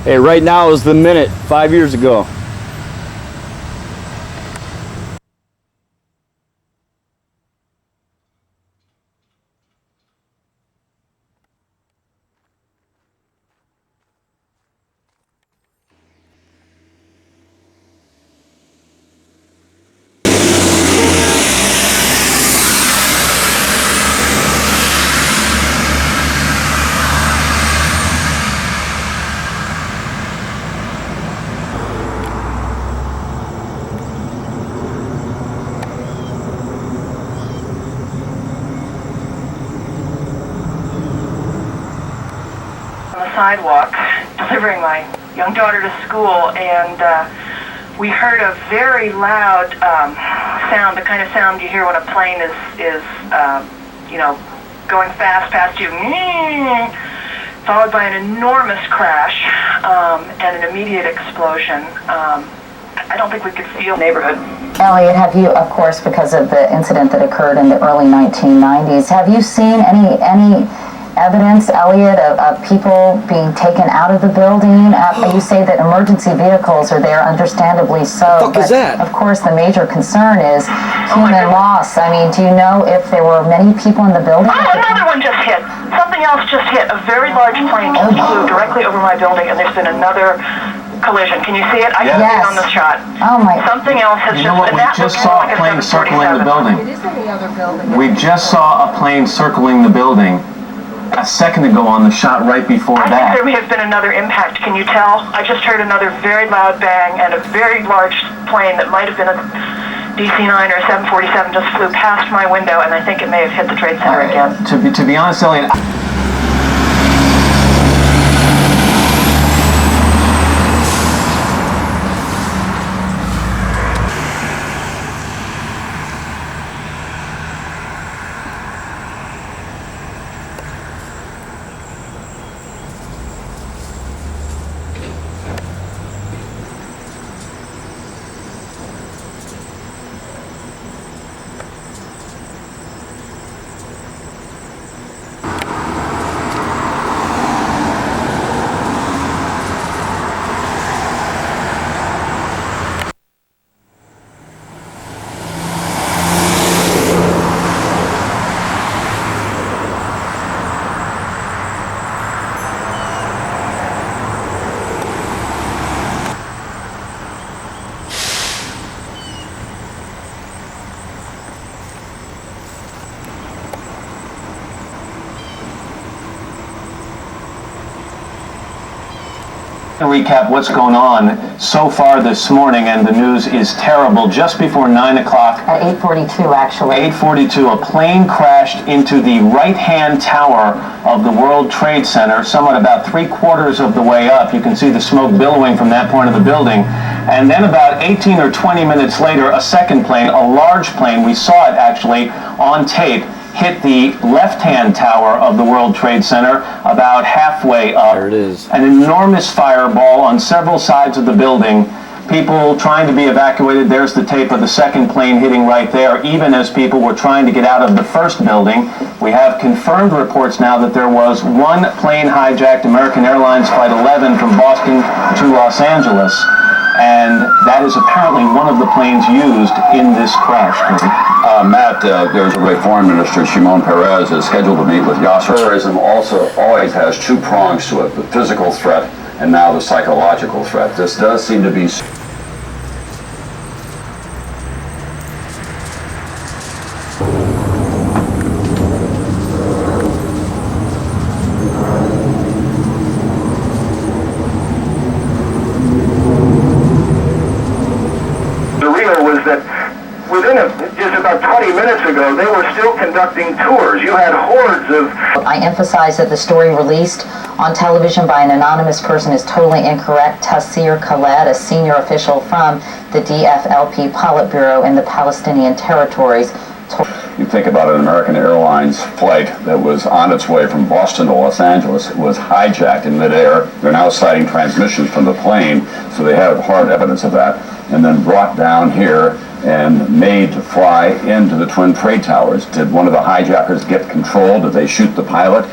Hey, right now is the minute 5 years ago. On the sidewalk, delivering my young daughter to school, and we heard a very loud sound, the kind of sound you hear when a plane is going fast past you, followed by an enormous crash and an immediate explosion. I don't think we could feel the neighborhood. Elliot, have you, of course, because of the incident that occurred in the early 1990s, have you seen any evidence, Elliot, of people being taken out of the building? You say that emergency vehicles are there, understandably so. What the fuck is that? Of course, the major concern is human loss. I mean, do you know if there were many people in the building? Oh, another one just hit. Something else just hit. A very large plane just flew directly over my building, and there's been another collision. Can you see it? I can see it on the shot. Oh my. Something else has You know what? We just saw a plane circling the building. It is in the other building. We just saw a plane circling the building a second ago on the shot right before I that. think there may have been another impact. Can you tell? I just heard another very loud bang, and a very large plane that might have been a DC-9 or 747 just flew past my window, and I think it may have hit the Trade Center again. To be honest, Elliot, to recap what's going on so far this morning, and the news is terrible. Just before 9 o'clock, At 8:42, actually. 8:42, a plane crashed into the right-hand tower of the World Trade Center, somewhat about 3/4 of the way up. You can see the smoke billowing from that point of the building. And then about 18 or 20 minutes later, a second plane, a large plane, we saw it actually on tape, hit the left-hand tower of the World Trade Center about halfway up. There it is. An enormous fireball on several sides of the building. People trying to be evacuated. There's the tape of the second plane hitting right there, even as people were trying to get out of the first building. We have confirmed reports now that there was one plane hijacked, American Airlines Flight 11 from Boston to Los Angeles. And that is apparently one of the planes used in this crash. Matt, there's a great foreign minister, Shimon Peres, is scheduled to meet with Yasser. Terrorism also always has two prongs to it, the physical threat and now the psychological threat. This does seem to be... Just about 20 minutes ago, they were still conducting tours. You had hordes of... I emphasize that the story released on television by an anonymous person is totally incorrect. Tassir Khaled, a senior official from the DFLP Politburo in the Palestinian territories, You think about an American Airlines flight that was on its way from Boston to Los Angeles. It was hijacked in midair. They're now citing transmissions from the plane, so they have hard evidence of that, and then brought down here and made to fly into the Twin Trade Towers. Did one of the hijackers get control? Did they shoot the pilot?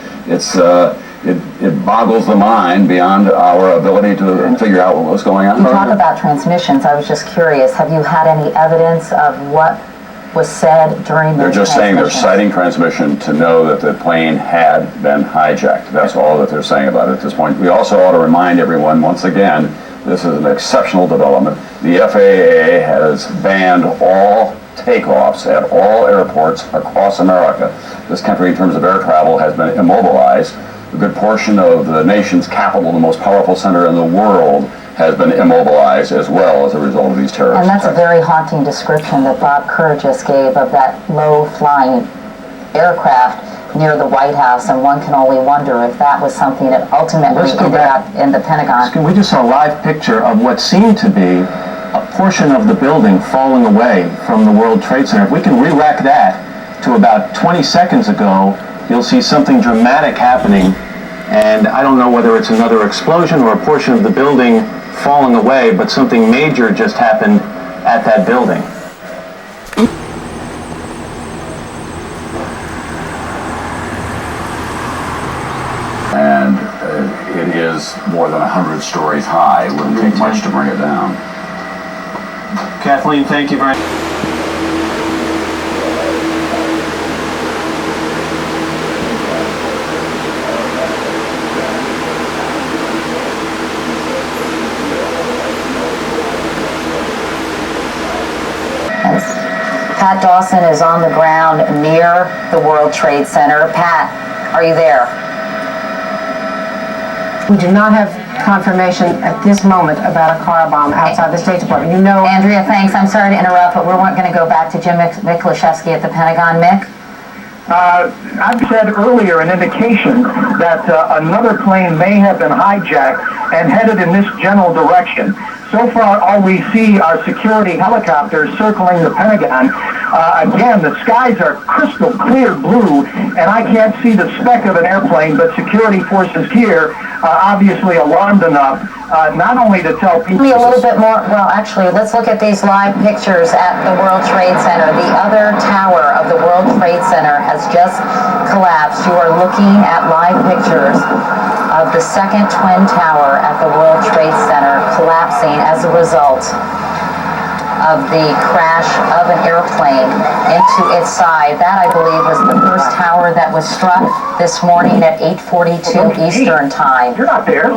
it boggles the mind beyond our ability to figure out what was going on. You talk about transmissions. I was just curious. Have you had any evidence of what was said during the They're just saying they're citing transmission to know that the plane had been hijacked. That's all that they're saying about it at this point. We also ought to remind everyone, once again, this is an exceptional development. The FAA has banned all takeoffs at all airports across America. This country, in terms of air travel, has been immobilized. A good portion of the nation's capital, the most powerful center in the world, has been immobilized as well as a result of these terrorist And that's attacks. a very haunting description that Bob Kerr just gave of that low-flying aircraft near the White House, and one can only wonder if that was something that ultimately ended up in the Pentagon. We just saw a live picture of what seemed to be a portion of the building falling away from the World Trade Center. If we can re-rack that to about 20 seconds ago, you'll see something dramatic happening. And I don't know whether it's another explosion or a portion of the building falling away, but something major just happened at that building. And it is more than 100 stories high. It wouldn't take much to bring it down. Kathleen, thank you very much. Pat Dawson is on the ground near the World Trade Center. Pat, are you there? We do not have confirmation at this moment about a car bomb outside the State Department. You know, Andrea, thanks. I'm sorry to interrupt, but we're going to go back to Jim Miklashevsky at the Pentagon. Mick? I've said earlier an indication that another plane may have been hijacked and headed in this general direction. So far, all we see are security helicopters circling the Pentagon. Again, the skies are crystal clear blue, and I can't see the speck of an airplane, but security forces here are obviously alarmed enough not only to tell people... Tell me a little bit more. Well, actually, let's look at these live pictures at the World Trade Center. The other tower of the World Trade Center has just collapsed. You are looking at live pictures of the second Twin Tower at the World Trade Center collapsing as a result of the crash of an airplane into its side. That, I believe, was the first tower that was struck this morning at 8:42 Eastern Time. You're not there.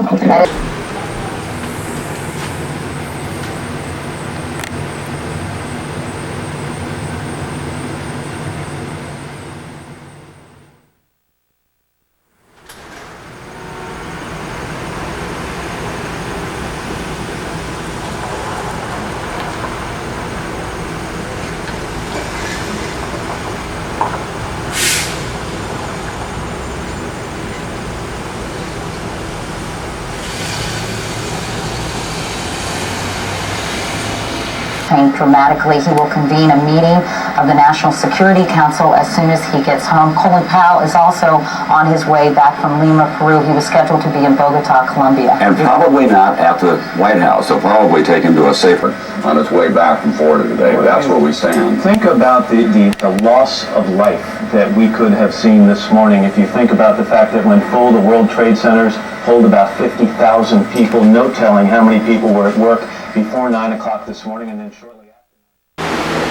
Dramatically. He will convene a meeting of the National Security Council as soon as he gets home. Colin Powell is also on his way back from Lima, Peru. He was scheduled to be in Bogota, Colombia. And probably not at the White House. They'll probably take him to a safer on his way back from Florida today. That's where we stand. Think about the loss of life that we could have seen this morning. If you think about the fact that when full, the World Trade Centers hold about 50,000 people. No telling how many people were at work before 9 o'clock this morning, and then shortly